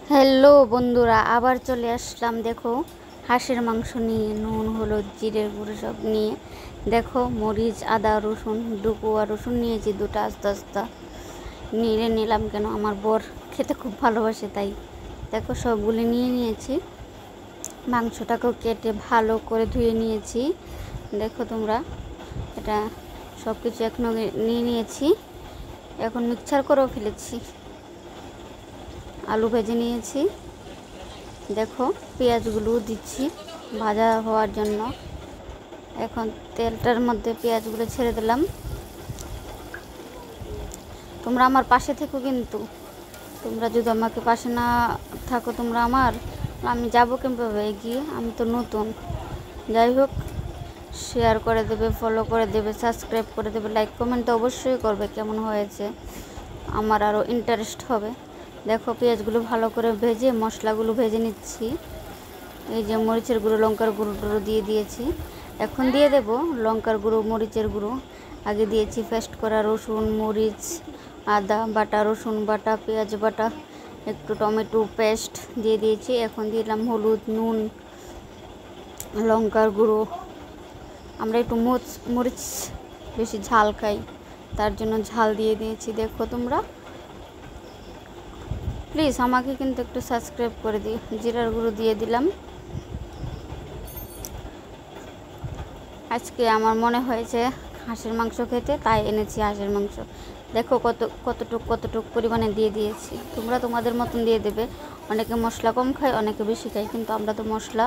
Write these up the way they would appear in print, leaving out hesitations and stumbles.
Hello বন্ধুরা, আবার চলে আসলাম। দেখো, হাঁসের মাংস নিয়ে নুন হলুদ জিরের গুঁড়ো সব নিয়ে। দেখো, মরিচ আদা রসুন ডুকুয়া রসুন নিয়েছি দুটো আস্তে আস্তে নিয়ে নিলাম, কেন আমার বর খেতে খুব ভালোবাসে তাই। দেখো, সবগুলি নিয়ে নিয়েছি। মাংসটাকেও কেটে ভালো করে ধুয়ে নিয়েছি। দেখো তোমরা, এটা সব কিছু এখনো নিয়ে নিয়েছি। এখন মিক্সচার করেও ফেলেছি। আলু ভেজে নিয়েছি। দেখো, পেঁয়াজগুলো দিচ্ছি ভাজা হওয়ার জন্য। এখন তেলটার মধ্যে পেঁয়াজগুলো ছেড়ে দিলাম। তোমরা আমার পাশে থেকো, কিন্তু তোমরা যদি আমাকে পাশে না থাকো তোমরা আমি যাবো কীভাবে এগিয়ে? আমি তো নতুন। যাই হোক, শেয়ার করে দেবে, ফলো করে দেবে, সাবস্ক্রাইব করে দেবে, লাইক কমেন্ট তো অবশ্যই করবে। কেমন হয়েছে আমার আরও ইন্টারেস্ট হবে। দেখো, পেঁয়াজগুলো ভালো করে ভেজে মশলাগুলো ভেজে নিচ্ছি। এই যে মরিচের গুঁড়ো লঙ্কার গুঁড়ো দিয়ে দিয়েছি। এখন দিয়ে দেব লঙ্কার গুঁড়ো মরিচের গুঁড়ো। আগে দিয়েছি পেস্ট করা রসুন মরিচ আদা বাটা, রসুন বাটা, পেঁয়াজ বাটা, একটু টমেটো পেস্ট দিয়ে দিয়েছি। এখন দিলাম হলুদ নুন লঙ্কার গুঁড়ো। আমরা একটু মরিচ বেশি ঝাল খাই, তার জন্য ঝাল দিয়ে দিয়েছি। দেখো তোমরা, প্লিজ আমাকে কিন্তু একটু সাবস্ক্রাইব করে দিও। জিরার গুঁড়ো দিয়ে দিলাম। আজকে আমার মনে হয়েছে হাঁসের মাংস খেতে, তাই এনেছি হাঁসের মাংস। দেখো কতটুক পরিমাণে দিয়ে দিয়েছি। তোমরা তোমাদের মতন দিয়ে দেবে। অনেকে মশলা কম খায়, অনেকে বেশি খায়, কিন্তু আমরা তো মশলা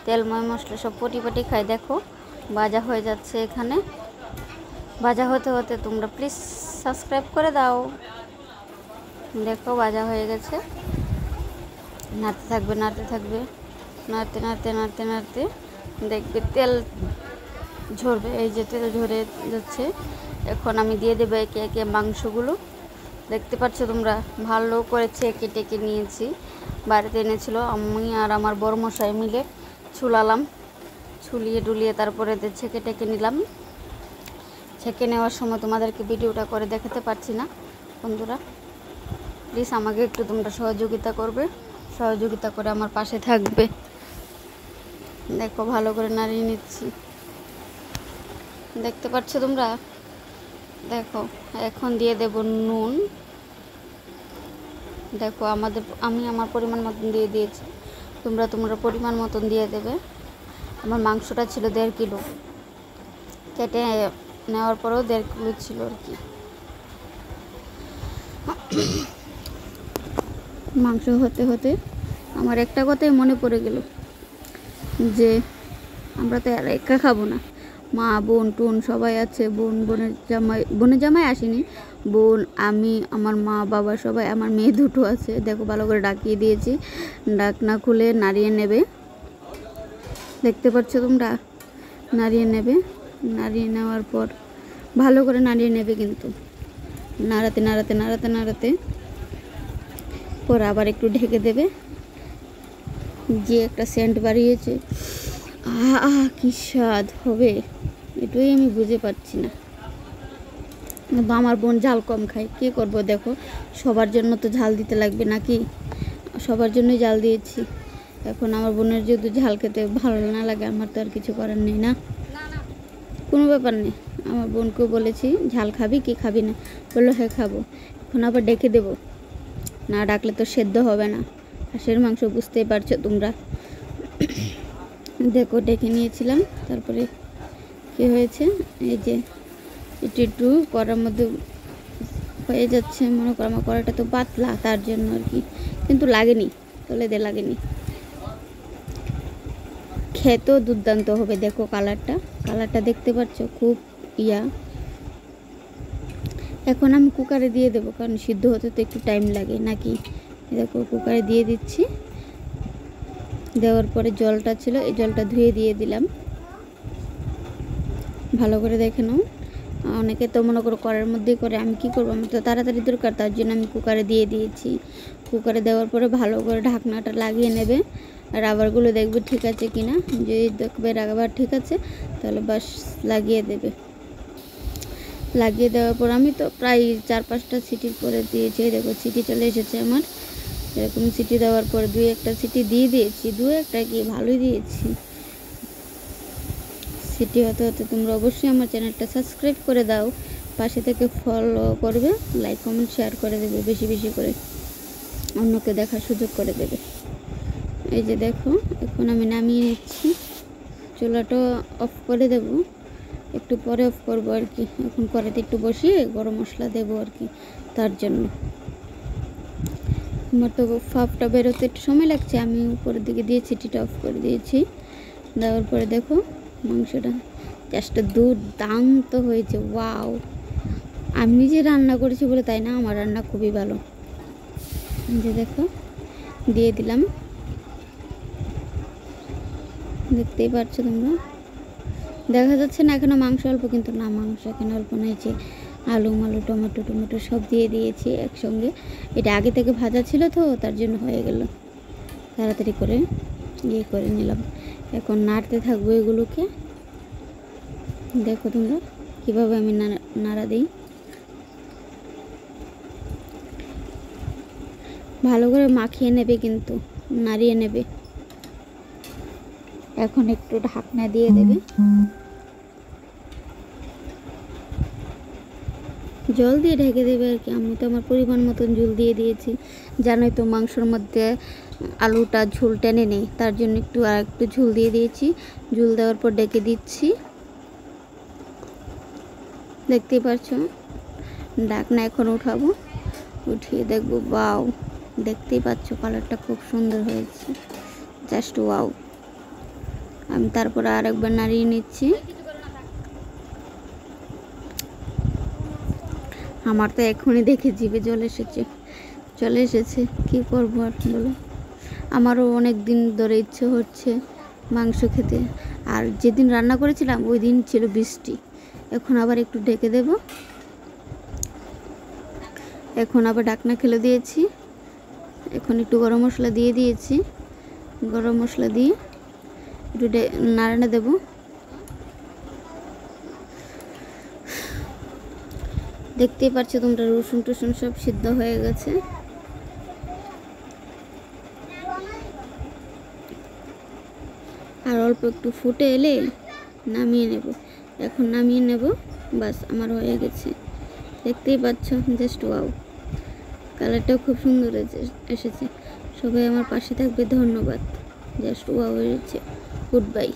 তেলময় মশলা সব পটি খাই। দেখো, ভাজা হয়ে যাচ্ছে। এখানে ভাজা হতে হতে তোমরা প্লিজ সাবস্ক্রাইব করে দাও। দেখো, ভাজা হয়ে গেছে। নাড়তে থাকবে নাড়তে দেখবে তেল ঝরবে। এই যে তেল ঝরে যাচ্ছে। এখন আমি দিয়ে দেবো একে একে মাংসগুলো। দেখতে পাচ্ছ তোমরা, ভালো করে ছেঁকে টেকে নিয়েছি। বাড়িতে এনেছিল আমি আর আমার বড়মশাই মিলে ছুলালাম। ছুলিয়ে ডুলিয়ে তারপরে ছেঁকে টেকে নিলাম। ছেঁকে নেওয়ার সময় তোমাদেরকে ভিডিওটা করে দেখাতে পারছি না। বন্ধুরা, প্লিজ আমাকে একটু তোমরা সহযোগিতা করবে, সহযোগিতা করে আমার পাশে থাকবে। দেখো, ভালো করে নাড়িয়ে নিচ্ছি। দেখতে পাচ্ছ তোমরা? দেখো, এখন দিয়ে দেব নুন। দেখো, আমি আমার পরিমাণ মতন দিয়ে দিয়েছি। তোমরা পরিমাণ মতন দিয়ে দেবে। আমার মাংসটা ছিল 1.5 কিলো, কেটে নেওয়ার পরেও 1.5 কিলো ছিল আর কি। মাংস হতে হতে আমার একটা কথাই মনে পড়ে গেল, যে আমরা তো আর একা খাবো না, মা বোন টুন সবাই আছে। বোনের জামাই আসেনি, বোন আমি আমার মা বাবা সবাই, আমার মেয়ে দুটো আছে। দেখো, ভালো করে ডাকিয়ে দিয়েছি। ডাকনা খুলে নাড়িয়ে নেবে। দেখতে পাচ্ছ তোমরা? নাড়িয়ে নেবে। নাড়িয়ে নেওয়ার পর ভালো করে নাড়িয়ে নেবে, কিন্তু নাড়াতে পর আবার একটু ঢেকে দেবে। যে একটা সেন্ট বাড়িয়েছে, কি স্বাদ হবে এটাই আমি বুঝে পাচ্ছি না। আমার বোন ঝাল কম খায়, কী করবো? দেখো, সবার জন্য তো ঝাল দিতে লাগবে নাকি? সবার জন্যই ঝাল দিয়েছি। এখন আমার বোনের যদি ঝাল খেতে ভালো না লাগে, আমার তো আর কিছু করার নেই না। কোনো ব্যাপার নেই। আমার বোনকেও বলেছি, ঝাল খাবি কি খাবি না? বললো হ্যাঁ খাবো। এখন আবার ডেকে দেবো, না ডাকলে তো সেদ্ধ হবে না। হাঁসের মাংস বুঝতেই পারছো তোমরা। দেখো, ডেকে নিয়েছিলাম। তারপরে কী হয়েছে, এই যে একটু কড়ার মধ্যে হয়ে যাচ্ছে। মনে করো আমার কড়াটা তো পাতলা, তার জন্য আর কি, কিন্তু লাগেনি, তলেতে লাগেনি। খেতেও দুর্দান্ত হবে। দেখো, কালারটা দেখতে পাচ্ছ, খুব এখন আমি কুকারে দিয়ে দেবো, কারণ সিদ্ধ হতে তো একটু টাইম লাগে নাকি। দেখো, কুকারে দিয়ে দিচ্ছি। দেওয়ার পরে জলটা ছিল, এই জলটা ধুয়ে দিয়ে দিলাম। ভালো করে দেখে নাও। অনেকে তো মনে করো কড়ার মধ্যেই করে, আমি কি করবো, আমি তো তাড়াতাড়ি দরকার, তার জন্য আমি কুকারে দিয়ে দিয়েছি। কুকারে দেওয়ার পরে ভালো করে ঢাকনাটা লাগিয়ে নেবে। রাবারগুলো দেখবে ঠিক আছে কিনা। যদি দেখবে রাবার ঠিক আছে, তাহলে বাস লাগিয়ে দেবে। লাগিয়ে দেওয়ার পর আমি তো প্রায় 4-5টা সিটির পরে দিয়েছি। দেখো, সিটি চলে এসেছে আমার। এরকম সিটি দেওয়ার পর 2-1টা সিটি দিয়ে দিয়েছি, 2-1টা কি ভালোই দিয়েছি। সিটি হতে হতে তোমরা অবশ্যই আমার চ্যানেলটা সাবস্ক্রাইব করে দাও, পাশে থেকে ফলো করবে, লাইক কমেন্ট শেয়ার করে দেবে, বেশি বেশি করে অন্যকে দেখার সুযোগ করে দেবে। এই যে দেখো, এখন আমি নামিয়ে নিচ্ছি, চুলাটা অফ করে দেব, একটু পরে অফ করবো আর কি। এখন কড়াইতে একটু বসিয়ে গরম মশলা দেবো আর কি, তার জন্য। আমার তো ফাফটা বেরোতে একটু সময় লাগছে, আমি উপরের দিকে দিয়ে সিটিটা অফ করে দিয়েছি। দেওয়ার পরে দেখো মাংসটা জাস্ট দুর্দান্ত হয়েছে, ওয়াও। আমি যে রান্না করেছি বলে তাই না, আমার রান্না খুবই ভালো। যে দেখো দিয়ে দিলাম, দেখতেই পাচ্ছ তোমরা, দেখা যাচ্ছে না এখনো মাংস অল্প, কিন্তু না, মাংস এখানে অল্প নয়। যে আলু মালু টমেটো সব দিয়ে দিয়েছি একসঙ্গে। এটা আগে থেকে ভাজা ছিল তো, তার জন্য হয়ে গেল, তাড়াতাড়ি করে করে নিলাম। এখন নাড়তে থাকবো এগুলোকে। দেখো তোমরা কীভাবে আমি নাড়া দিই, ভালো করে মাখিয়ে নেবে, কিন্তু নাড়িয়ে নেবে। এখন একটু ঢাকনা দিয়ে দেবে, জল দিয়ে ঢেকে দেবে আর কি। আমি তো আমার পরিমাণ মতন ঝোল দিয়ে দিয়েছি, জানোই তো মাংসর মধ্যে আলুটা ঝোল টেনে নেই, তার জন্য আর একটু ঝোল দিয়ে দিয়েছি। ঝোল দেওয়ার পর ডেকে দিচ্ছি, দেখতেই পাচ্ছ। ঢাকনা এখন উঠাবো, উঠিয়ে দেখবো, ওয়াও, দেখতেই পাচ্ছ কালারটা খুব সুন্দর হয়েছে, জাস্ট ওয়াও। আমি তারপরে আরেকবার নাড়িয়ে নিচ্ছি। আমার তো এখনই দেখে জিভে চলে এসেছে, কি করবো আর বলো। আমারও অনেক দিন ধরে ইচ্ছে হচ্ছে মাংস খেতে, আর যেদিন রান্না করেছিলাম ওই দিন ছিল বৃষ্টি। এখন আবার একটু ঢেকে দেব, এখন আবার ঢাকনা খুলে দিয়েছি। এখন একটু গরম মশলা দিয়ে দিয়েছি, গরম মশলা দিয়ে একটু নাড়ানো দেবো। দেখতেই পাচ্ছ তোমরা, রসুন টসুন সব সিদ্ধ হয়ে গেছে। আর অল্প একটু ফুটে এলে নামিয়ে নেব। এখন নামিয়ে নেব, বাস আমার হয়ে গেছে। দেখতেই পাচ্ছ, জাস্ট ওয়াও, কালারটাও খুব সুন্দর এসেছে। সবাই আমার পাশে থাকবে, ধন্যবাদ। জাস্ট ওয়াও হয়েছে, গুড বাই।